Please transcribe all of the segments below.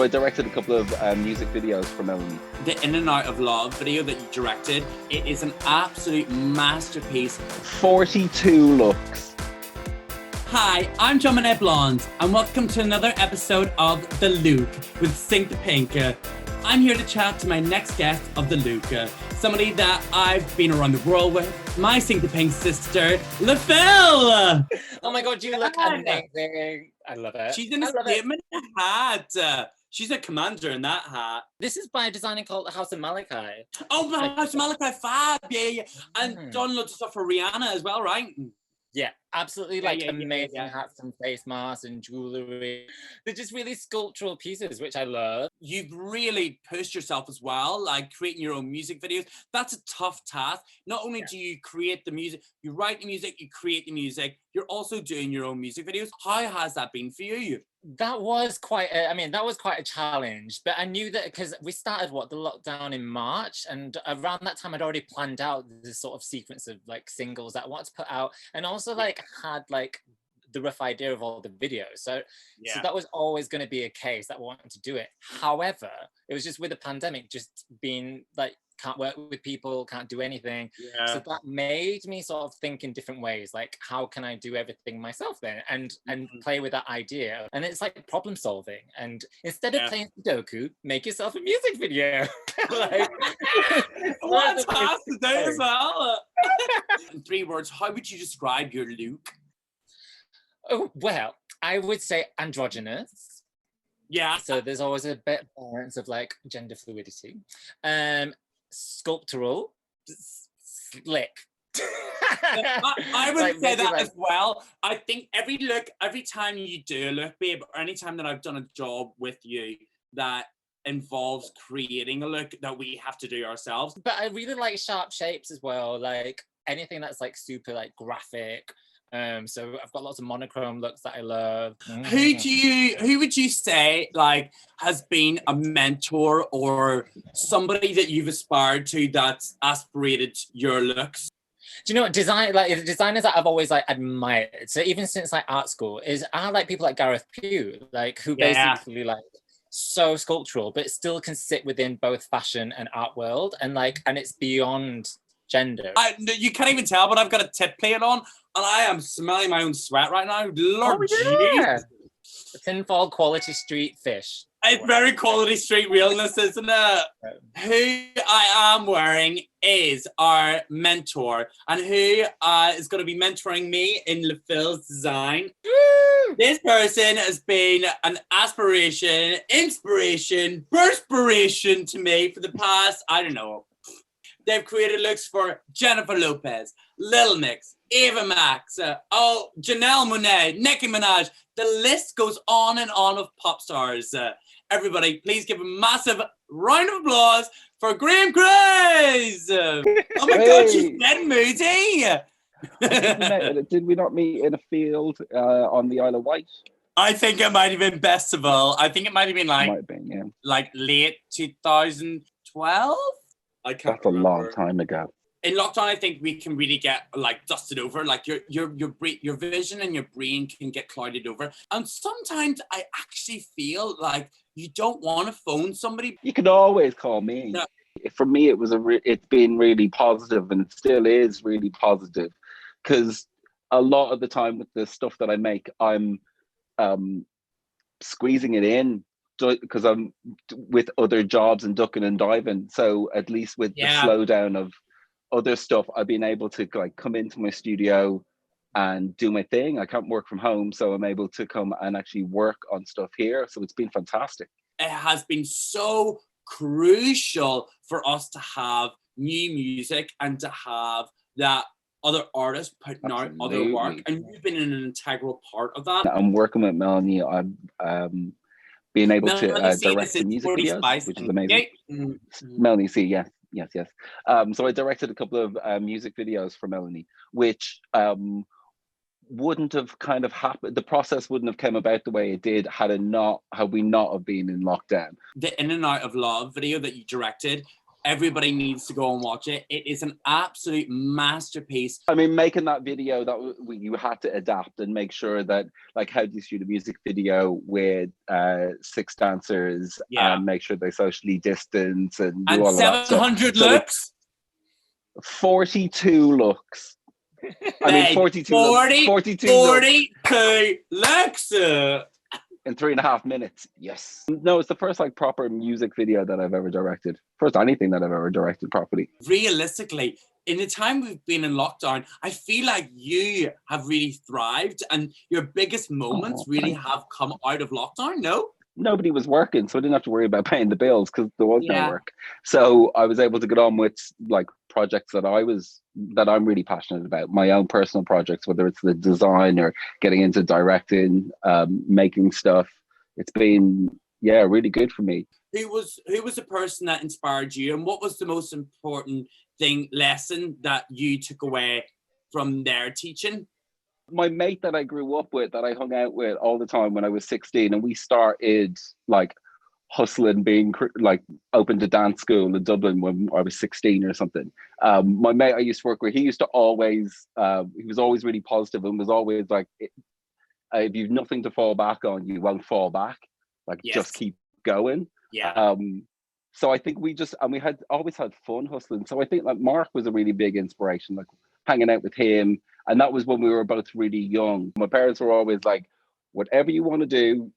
So I directed a couple of music videos for Melanie. The In and Out of Love video that you directed, it is an absolute masterpiece. 42 looks. Hi, I'm Jonbenet Blonde, and welcome to another episode of The LEWK with Sink the Pink. I'm here to chat to my next guest of The LEWK, somebody that I've been around the world with, my Sink the Pink sister, LeFil. Oh my God, you look amazing. I love it. She's in a statement hat. She's a commander in that hat. This is by a designer called House of Malachi. Oh, House of Malachi, fab, yeah. And done loads of stuff for Rihanna as well, right? Yeah, absolutely, amazing hats and face masks and jewellery. They're just really sculptural pieces, which I love. You've really pushed yourself as well, like creating your own music videos. That's a tough task. Not only do you create the music, you write the music, you create the music, you're also doing your own music videos. How has that been for you? That was quite a challenge, but I knew that because we started the lockdown in March, and around that time I'd already planned out this sort of sequence of singles that I wanted to put out, and also had the rough idea of all the videos. So that was always going to be a case that I wanted to do it. However, it was just with the pandemic, just being can't work with people, can't do anything. So that made me sort of think in different ways, how can I do everything myself then, and play with that idea. And it's like problem solving, and instead of playing Sudoku, make yourself a music video. What a task to do as well. In 3 words, how would you describe your look? Oh, well, I would say androgynous. Yeah. So there's always a bit of balance of gender fluidity. Sculptural, slick. I would say that as well. I think every time you do a look, babe, or any time that I've done a job with you that involves creating a look that we have to do ourselves. But I really like sharp shapes as well, anything that's super graphic. So I've got lots of monochrome looks that I love. Who would you say has been a mentor or somebody that you've aspired to that's aspirated your looks? Do you know what the designers that I've always admired? So even since art school I like people like Gareth Pugh, who basically so sculptural, but still can sit within both fashion and art world, and it's beyond gender. You can't even tell, but I've got a tip plate on, and I am smelling my own sweat right now. Lord Jesus. Tinfoil quality street fish. It's very quality street realness, isn't it? Who I am wearing is our mentor, and who is going to be mentoring me in LeFil's design. This person has been an aspiration, inspiration, perspiration to me for the past, I don't know. They've created looks for Jennifer Lopez, Lil Mix, Ava Max, Janelle Monáe, Nicki Minaj. The list goes on and on of pop stars. Everybody, please give a massive round of applause for Graham Cruz. Oh my God, she's dead moody. Did we not meet in a field on the Isle of Wight? I think it might have been Festival. I think it might have been late 2012. I can't That's remember. A long time ago. In lockdown, I think we can really get dusted over. Your vision and your brain can get clouded over. And sometimes I actually feel you don't want to phone somebody. You can always call me. No. For me, it's been really positive, and it still is really positive, because a lot of the time with the stuff that I make, I'm squeezing it in, because I'm with other jobs and ducking and diving. So at least with the slowdown of other stuff, I've been able to come into my studio and do my thing. I can't work from home, so I'm able to come and actually work on stuff here. So it's been fantastic. It has been so crucial for us to have new music and to have that other artists putting out other work. And you've been an integral part of that. I'm working with Melanie. I'm being able to direct the music videos, which is amazing. Melanie C, yes. So I directed a couple of music videos for Melanie, which wouldn't have kind of happened. The process wouldn't have come about the way it did had we not have been in lockdown. The In and Out of Love video that you directed, Everybody needs to go and watch it. It is an absolute masterpiece. I mean, making that video, you had to adapt and make sure that, like, how do you shoot a music video with 6 dancers and make sure they socially distance and do all of that stuff. 700 looks? 42 looks. I mean, 42 looks. In 3.5 minutes. Yes. No, it's the first like proper music video that I've ever directed. First anything that I've ever directed properly. Realistically, in the time we've been in lockdown, I feel like you have really thrived and your biggest moments really have come out of lockdown, no? Nobody was working, so I didn't have to worry about paying the bills because there was no work. So I was able to get on with like projects that I'm really passionate about, my own personal projects, whether it's the design or getting into directing, making stuff. It's been really good for me. Who was the person that inspired you, and what was the most important lesson that you took away from their teaching? My mate that I grew up with, that I hung out with all the time when I was 16, and we started like hustling, being like open to dance school in Dublin when I was 16 or something. My mate I used to work with, he used to always, he was always really positive and was always like, if you've nothing to fall back on, you won't fall back. Like, just keep going. Yeah. So I think we had always had fun hustling. So I think like Mark was a really big inspiration, like hanging out with him. And that was when we were both really young. My parents were always like, whatever you want to do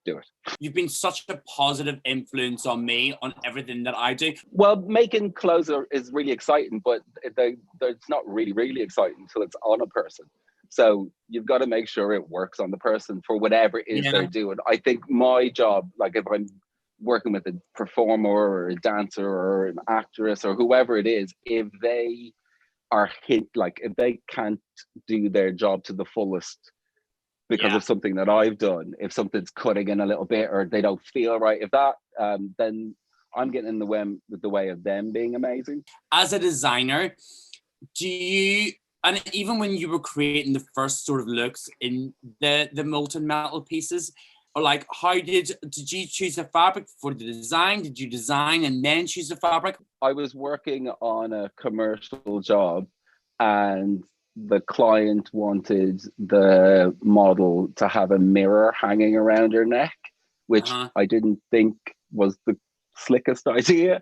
it. You've been such a positive influence on me, on everything that I do. Well, making clothes is really exciting, but it's not really, really exciting until it's on a person. So you've got to make sure it works on the person for whatever it is they're doing. I think my job, like if I'm working with a performer or a dancer or an actress or whoever it is, if they are if they can't do their job to the fullest because of something that I've done, if something's cutting in a little bit or they don't feel right, if that, then I'm getting in the way of them being amazing. As a designer, and even when you were creating the first sort of looks in the molten metal pieces, or like, how did you choose the fabric for the design? Did you design and then choose the fabric? I was working on a commercial job and the client wanted the model to have a mirror hanging around her neck, which I didn't think was the slickest idea.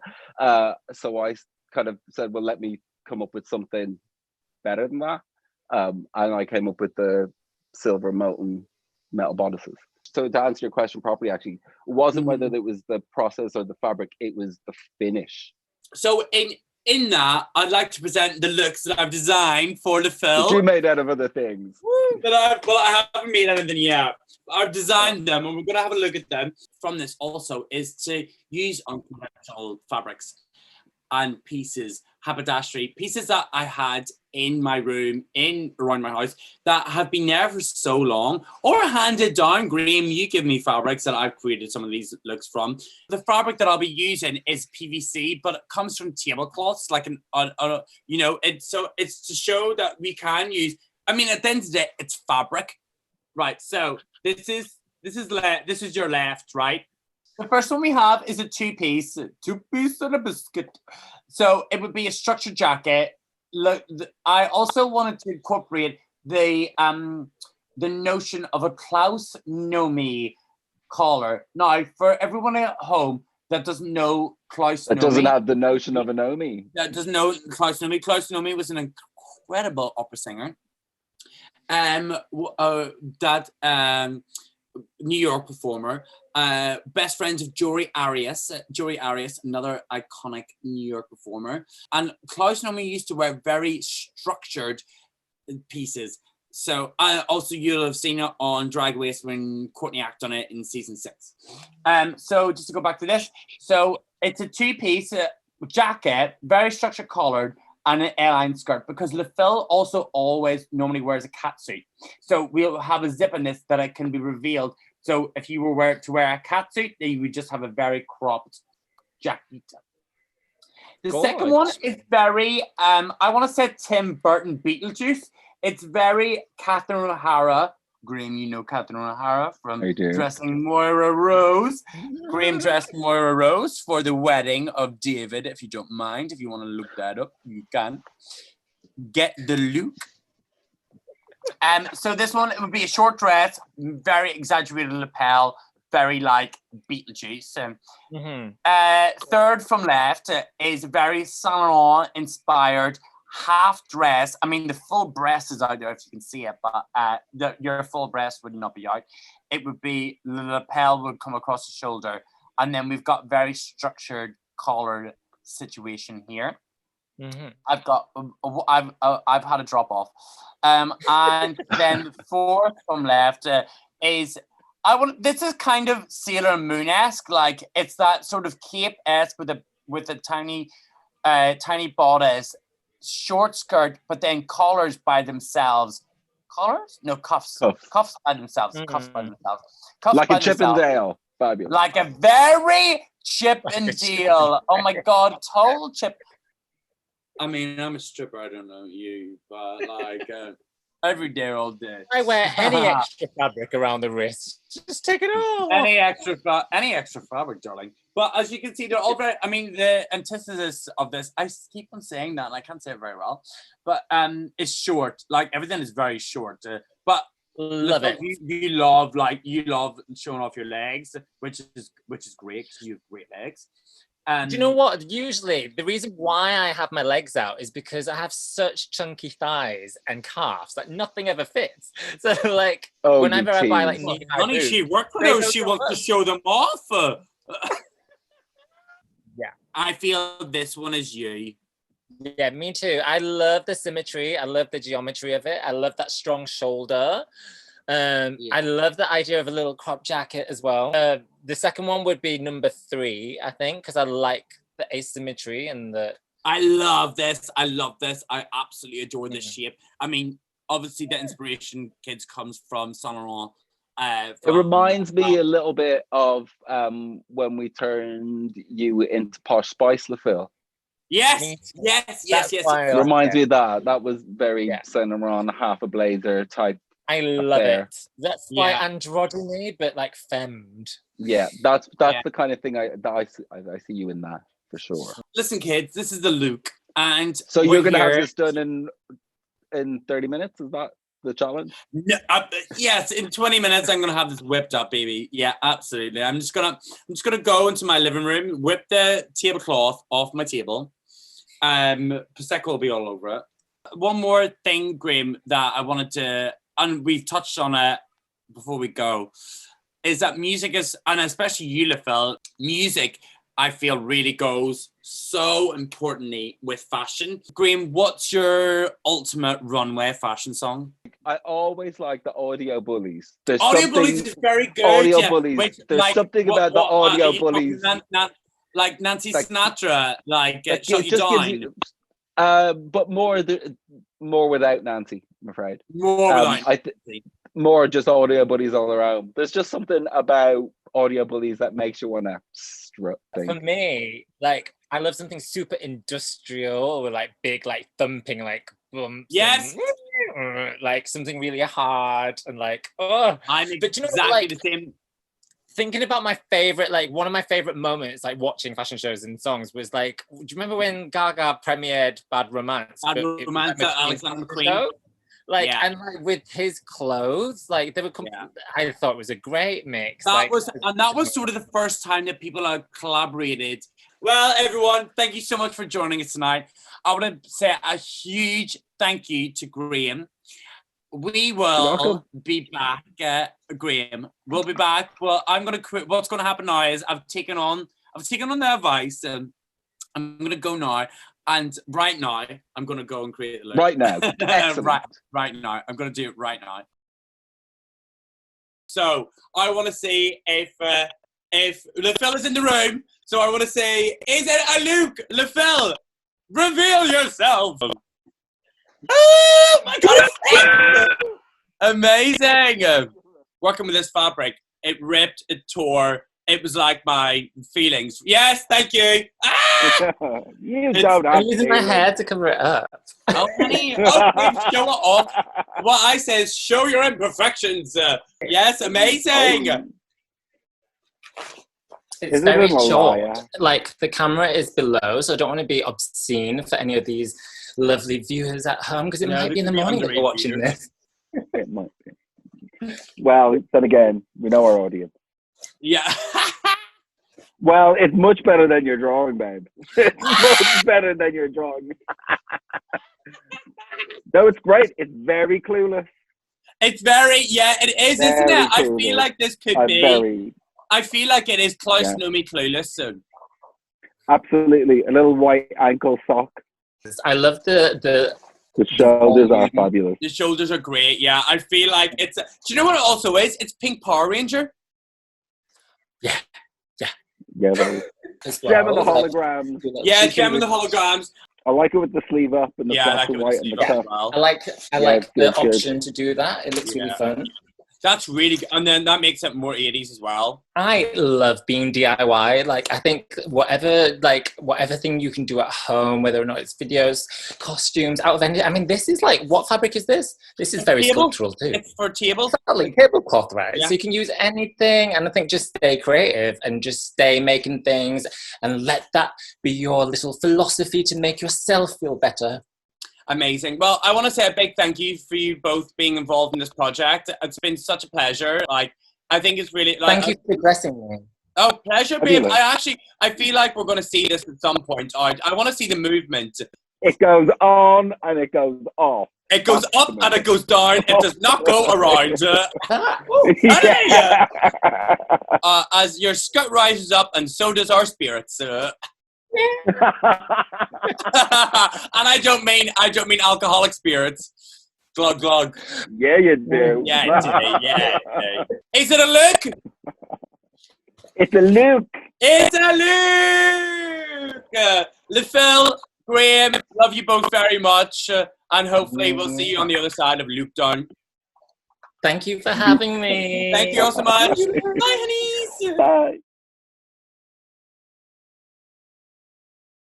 So I kind of said, well, let me come up with something better than that. And I came up with the silver molten metal bodices. So to answer your question properly, actually, it wasn't whether it was the process or the fabric, it was the finish. So in that, I'd like to present the looks that I've designed for the film. That you made out of other things. I haven't made anything yet. I've designed them and we're going to have a look at them. From this also is to use unconventional fabrics and pieces, haberdashery, pieces that I had in my room, around my house, that have been there for so long, or handed down. Graham, you give me fabrics that I've created some of these looks from. The fabric that I'll be using is PVC, but it comes from tablecloths, like it's to show that we can use. I mean, at the end of the day, it's fabric, right? So this is your left, right? The first one we have is a two-piece and a biscuit. So it would be a structured jacket. Look, I also wanted to incorporate the notion of a Klaus Nomi collar. Now, for everyone at home that doesn't know Klaus Nomi, that doesn't have the notion of a Nomi, that doesn't know Klaus Nomi. Klaus Nomi was an incredible opera singer. New York performer, best friends of Jory Arias, another iconic New York performer. And Klaus Nomi used to wear very structured pieces. So also you'll have seen it on Drag Race when Courtney Act on it in season 6. So just to go back to this, so it's a two-piece jacket, very structured collared, and an A-line skirt, because LeFil also always normally wears a catsuit. So we'll have a zip in this that it can be revealed. So if you were to wear a catsuit, then you would just have a very cropped jacket. The second one is very, I want to say Tim Burton Beetlejuice. It's very Catherine O'Hara. Graham, you know Catherine O'Hara from Dressing Moira Rose. Graham dressed Moira Rose for the wedding of David, if you don't mind. If you want to look that up, you can. Get the look. So this one, it would be a short dress, very exaggerated lapel, very like Beetlejuice. Third from left is very Saint Laurent inspired half dress. I mean, the full breast is out there if you can see it, but your full breast would not be out. It would be, the lapel would come across the shoulder, and then we've got very structured collar situation here. I've had a drop off, and then fourth from left is this is kind of Sailor Moon-esque, like it's that sort of cape-esque with a tiny bodice, short skirt, but then collars by themselves. Collars? No, cuffs. Cuffs by themselves. Cuffs by themselves. Cuffs like by a Chip and Dale. Fabulous. Like a very Chip and Dale. Oh my God, total Chip. I mean, I'm a stripper. I don't know you, but like every day, all day. I wear any extra fabric around the wrist. Just take it off. Any extra fabric, darling. But as you can see, they're all very. I mean, the antithesis of this. I keep on saying that, and I can't say it very well. But it's short. Like everything is very short. But love it. You love showing off your legs, which is great because you have great legs. And do you know what? Usually, the reason why I have my legs out is because I have such chunky thighs and calves that nothing ever fits. So, like, whenever I buy like knee-high honey, boots, she worked for those. She wants to show them off. Yeah, I feel this one is you. Yeah, me too. I love the symmetry. I love the geometry of it. I love that strong shoulder. I love the idea of a little crop jacket as well. The second one would be number 3, I think, because I like the asymmetry and the... I love this. I absolutely adore this shape. I mean, obviously the inspiration, kids, comes from Saint Laurent. It reminds me a little bit of when we turned you into Posh Spice, LaFille. Yes. It reminds me of that. That was very Saint Laurent, half a blazer type. I love it. That's why androgyny, but like femmed. Yeah, that's the kind of thing I see you in that for sure. Listen, kids, this is the LEWK, and so you're gonna have this done in 30 minutes. Is that the challenge? No, yes, in 20 minutes I'm gonna have this whipped up, baby. Yeah, absolutely. I'm just gonna go into my living room, whip the tablecloth off my table. Prosecco will be all over it. One more thing, Graham, that I wanted to. And we've touched on it before we go, is that music is, and especially you, LaFille, music, I feel really goes so importantly with fashion. Graham, what's your ultimate runway fashion song? I always like the Audio Bullies. Audio Bullies is very good. Audio Bullies. There's something about the Audio Bullies. Like Nancy Sinatra, Shut You Down. But more without Nancy, I'm afraid. More without more just Audio Bullies all around. There's just something about Audio Bullies that makes you want to strut. For me, like, I love something super industrial with like big, like thumping, like bumps. Yes. Like something really hard and like, oh. I'm exactly the same. Thinking about my favorite, like one of my favorite moments, like watching fashion shows and songs was like, do you remember when Gaga premiered Bad Romance? Bad Romance at Alexander McQueen. Like, and like with his clothes, like they were, I thought it was a great mix. That was sort of the first time that people have collaborated. Well, everyone, thank you so much for joining us tonight. I want to say a huge thank you to Graham. We will be back, Graham. We'll be back. Well, I'm going to quit. What's going to happen now is I've taken on their advice. I'm going to go now. And right now, I'm going to go and create a look. Right now. right now. I'm going to do it right now. So I want to see if LaFille is in the room. So I want to say, is it a LEWK? LaFille, reveal yourself. Oh my God! Amazing. Working with this fabric, it ripped, it tore. It was like my feelings. Yes, thank you. You don't have I'm using my hair to cover it up. Oh, honey. Oh, show it off. What I say is show your imperfections. Yes, amazing. It's very short. Like the camera is below, so I don't want to be obscene for any of these lovely viewers at home, because it might be in the morning that they're watching this. It might be. Well, then again, we know our audience. Yeah. Well, it's much better than your drawing, babe. It's much better than your drawing. No, it's great. It's very clueless. It's very, it is, isn't it? I feel like this could be. I feel like it is close to me clueless soon. Absolutely. A little white ankle sock. I love the shoulders are fabulous. The shoulders are great, yeah. I feel like it's... do you know what it also is? It's Pink Power Ranger. Yeah. Yeah, well. Gem and the holograms. Yeah, Gem and the holograms. I like it with the sleeve up and the black and white and the cuff. Well. I like the option to do that. It looks really fun. That's really good. And then that makes it more 80s as well. I love being DIY. Like, I think whatever thing you can do at home, whether or not it's videos, costumes, out of any... I mean, this is like... What fabric is this? This is very sculptural too. It's for tables. Exactly, tablecloth, right? Yeah. So you can use anything, and I think just stay creative and just stay making things and let that be your little philosophy to make yourself feel better. Amazing. Well, I want to say a big thank you for you both being involved in this project. It's been such a pleasure. Like, I think it's really... Like, thank you for addressing me. Oh, pleasure, babe. I feel like we're going to see this at some point. I want to see the movement. It goes on and it goes off. It goes up and it goes down. It does not go around. As your skirt rises up, and so does our spirits. And I don't mean alcoholic spirits. Glug glug. Yeah, you do. Yeah. Is it a LEWK? It's a LEWK. It's a LEWK. LePhil, Graham, love you both very much, and hopefully we'll see you on the other side of lockdown. Thank you for having me. Thank you all so much. Bye, honeys. Bye.